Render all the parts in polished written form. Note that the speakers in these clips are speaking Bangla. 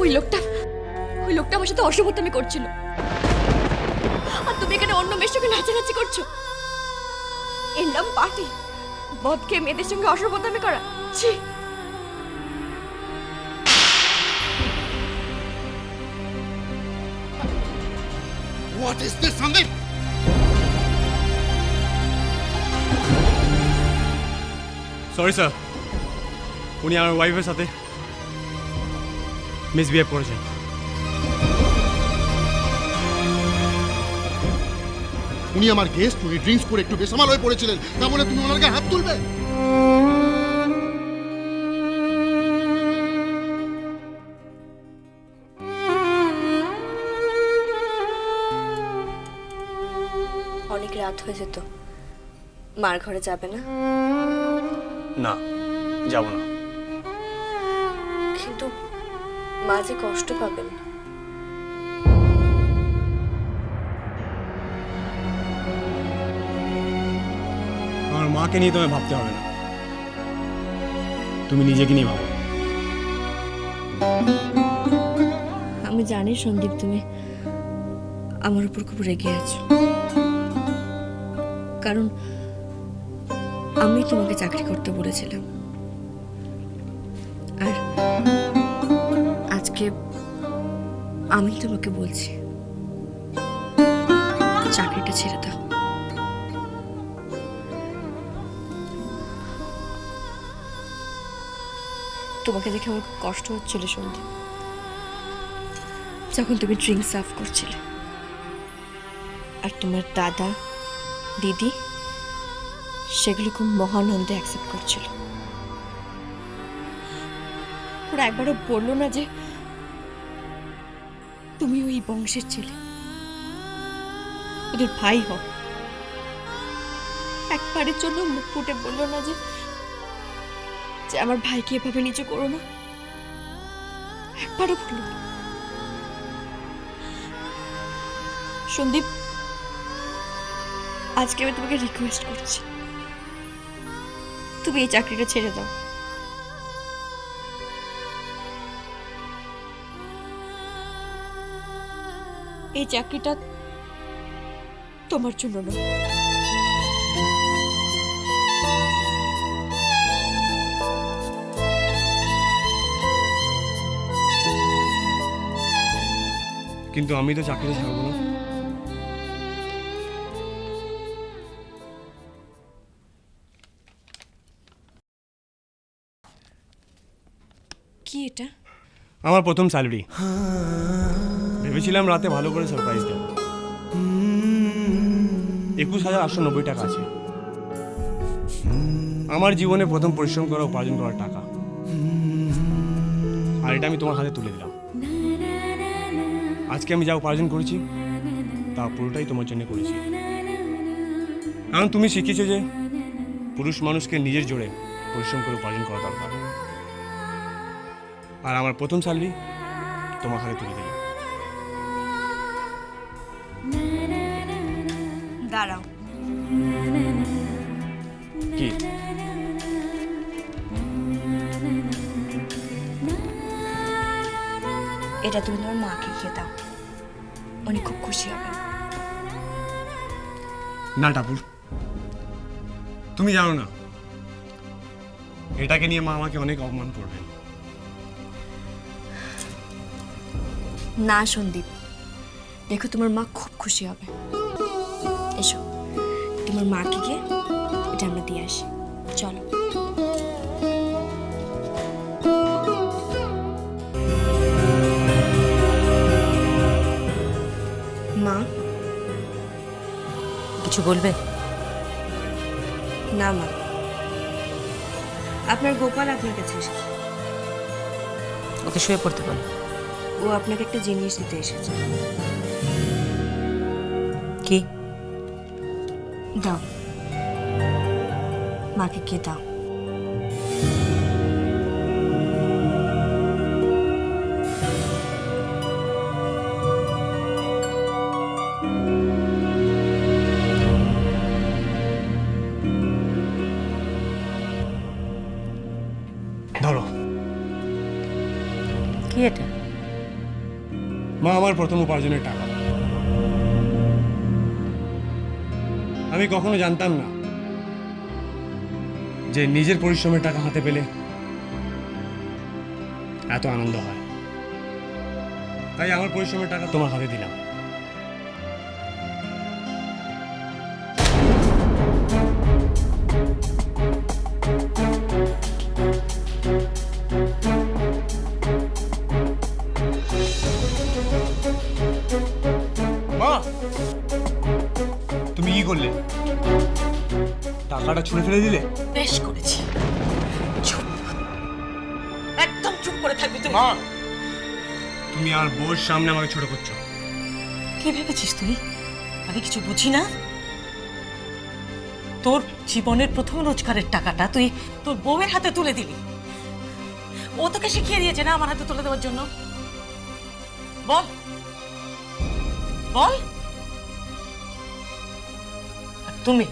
ওই লোকটা আমার সাথে অসভ্যতামি করছিল, আর তুমি এখানে অন্য মেয়ের সঙ্গে নাচানাচি করছো। এর নাম পার্টি? মদ খেয়ে মেয়েদের সঙ্গে অসভ্যতামি করা? ছি! What is this, Sandeep? Sorry sir, উনি আমার ওয়াইফের সাথে মিসবিহেভ করেছেন। উনি আমার গেস্ট, উনি ড্রিঙ্কস করে একটু বেসামাল হয়ে পড়েছিলেন, তা বলে তুমি ওনার গায়ে হাত তুলবে? অনেক রাত হয়েছে তো, মার ঘরে যাবে না? না, যাব না। কিন্তু মা যে কষ্ট পাবেন। আমার মাকে নিয়ে তোমায় ভাবতে হবে না, তুমি নিজেকে নিয়ে ভাবো। আমি জানি সন্দীপ, তুমি আমার উপর খুব রেগে আছো, কারণ আমি তোমাকে চাকরি করতে বলেছিলাম, আর আজকে আমি তোমাকে বলছি চাকরিটা ছেড়ে দাও। তোমাকে দেখে আমার খুব কষ্ট হচ্ছিল সন্দীপ, যখন তুমি ড্রিঙ্ক সার্ভ করছিলে, আর তোমার দাদা দিদি সেগুলো খুব মহানন্দে অ্যাকসেপ্ট করছিল। ওরা একবারও বললো না যে তুমি ওই বংশের ছেলে, ওদের ভাই হও। একবারের জন্য মুখ ফুটে বললো না যে যে আমার ভাইকে এভাবে নিচু করো না, একবারও বললো না। সন্দীপ, আজকে আমি তোমাকে রিকোয়েস্ট করছি, তুমি এই চাকরিটা ছেড়ে দাও। এই চাকরিটা তোমার জন্য না। কিন্তু আমি তো চাকরিটা ছাড়বো না। কি এটা? আমার প্রথম স্যালারি। ভেবেছিলাম রাতে ভালো করে সারপ্রাইজ দেবো। 21,890 টাকা আছে। আমার জীবনে প্রথম পরিশ্রম করা, উপার্জন করার টাকা, আর এটা আমি তোমার হাতে তুলে দিলাম। আজকে আমি যা উপার্জন করেছি তা পুরোটাই তোমার জন্য করেছি, কারণ তুমি শিখিয়েছো যে পুরুষ মানুষকে নিজের জোরে পরিশ্রম করে উপার্জন করা দরকার। আর আমার প্রথম স্যালারি তোমার হাতে তুলে দিলাম। দাঁড়াও, কি? এটা তুমি তোমার মাকে খেয়ে দাও, উনি খুব খুশি হবেন। না টাপুর, তুমি জানো না এটাকে নিয়ে মা আমাকে অনেক অপমান করবে। না সন্দীপ, দেখো তোমার মা খুব খুশি হবে। এসো, তোমার মাকে গিয়ে এটা আমরা দিয়ে আসি। চলো। মা, কিছু বলবে? না মা, আপনার গোপাল আপনার কাছে এসেছে। ওকে শুয়ে পড়তে বলো। ও আপনাকে একটা জিনিস দিতে এসেছে। কি? দাও, মাকে কে দাও। ধরো। কি এটা? মা আমার প্রথম উপার্জনের টাকা। আমি কখনো জানতাম না যে নিজের পরিশ্রমের টাকা হাতে পেলে এত আনন্দ হয়। তাই আমার পরিশ্রমের টাকা তোমার হাতে দিলাম। মা, তুমি কি করলে? টাকাটা ছুঁড়ে ফেলে দিলে? বেশ করেছি। চুপ, একদম চুপ করে থাকবি তুই। মা, তুমি আর বউর সামনে আমাকে ছোট করছো। কি ভেবেছিস তুই আমি কিছু বুঝি না? তোর জীবনের প্রথম রোজগারের টাকাটা তুই তোর বউয়ের হাতে তুলে দিলি। ও তোকে শিখিয়ে দিয়েছে না আমার হাতে তুলে দেওয়ার জন্য? বল বল। আর তুমি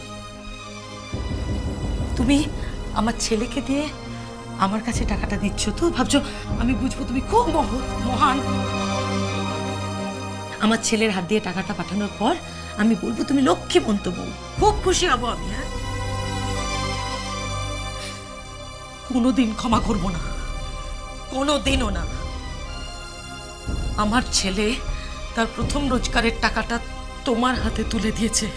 তুমি আমার ছেলেকে দিয়ে আমার কাছে টাকাটা দিচ্ছ তো ভাবছো আমি বুঝবো তুমি খুব মহান। আমার ছেলের হাত দিয়ে টাকাটা পাঠানোর পর আমি বলবো তুমি লক্ষ্মীমন্ত বউ, খুব খুশি হব আমি। হ্যাঁ, কোনোদিন ক্ষমা করব না, কোনোদিনও না। আমার ছেলে তার প্রথম রোজগারের টাকাটা তোমার হাতে তুলে দিয়েছে,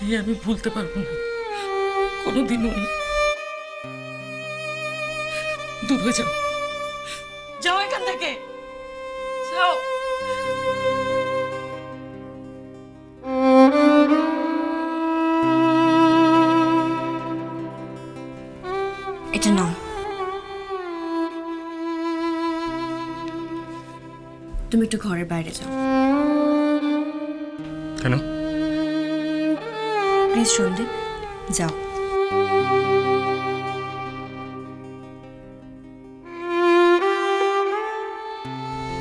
এই আমি ভুলতে পারবো না, কোনোদিনও না। দূর হয়ে যাও, যাও এখান থেকে, যাও। এটা নাও। তুমি একটু ঘরের বাইরে যাও কেন? প্লিজ সন্দীপ, যাও।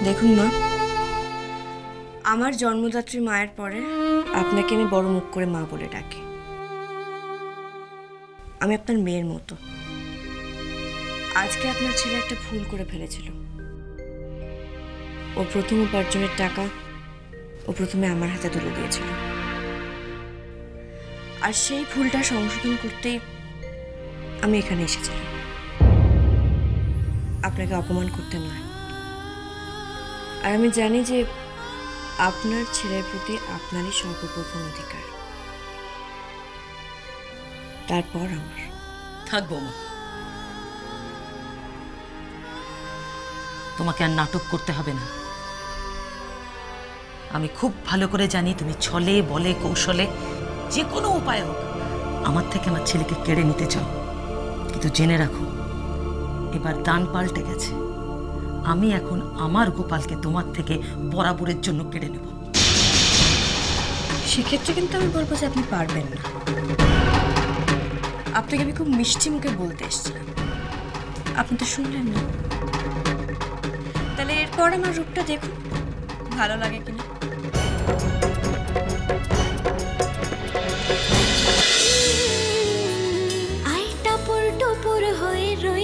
দেখুন মা, আমার জন্মদাত্রী মায়ের পরে আপনাকে আমি বড় মুখ করে মা বলে ডাকি। আমি আপনার মেয়ের মতো। আজকে আপনার ছেলে একটা ভুল করে ফেলেছিল। ও প্রথম উপার্জনের টাকা ও প্রথমে আমার হাতে তুলে দিয়েছিল, আর সেই ভুলটা সংশোধন করতেই আমি এখানে এসেছিলাম, আপনাকে অপমান করতে নয়। আর আমি জানি যে আপনার ছেলের প্রতি আপনারই সর্বপ্রথম অধিকার, তারপর আমার। থাকবো মা, তোমাকে আর নাটক করতে হবে না। আমি খুব ভালো করে জানি তুমি ছলে বলে কৌশলে যে কোনো উপায় হোক আমার থেকে আমার ছেলেকে কেড়ে নিতে চাও, কিন্তু জেনে রাখো এবার দান পাল্টে গেছে। আমি এখন আমার গোপালকে তোমার থেকে বরাবরের জন্য কেড়ে নেব। সেক্ষেত্রে কিন্তু আমি বলবো যে আপনি পারবেন না। আপনাকে আমি খুব মিষ্টি মুখে বলতে এসেছিলাম, আপনি তো শুনলেন না। তাহলে এরপর আমার রূপটা দেখুন, ভালো লাগে কিনা। আই টপর টপর হয়ে রয়ে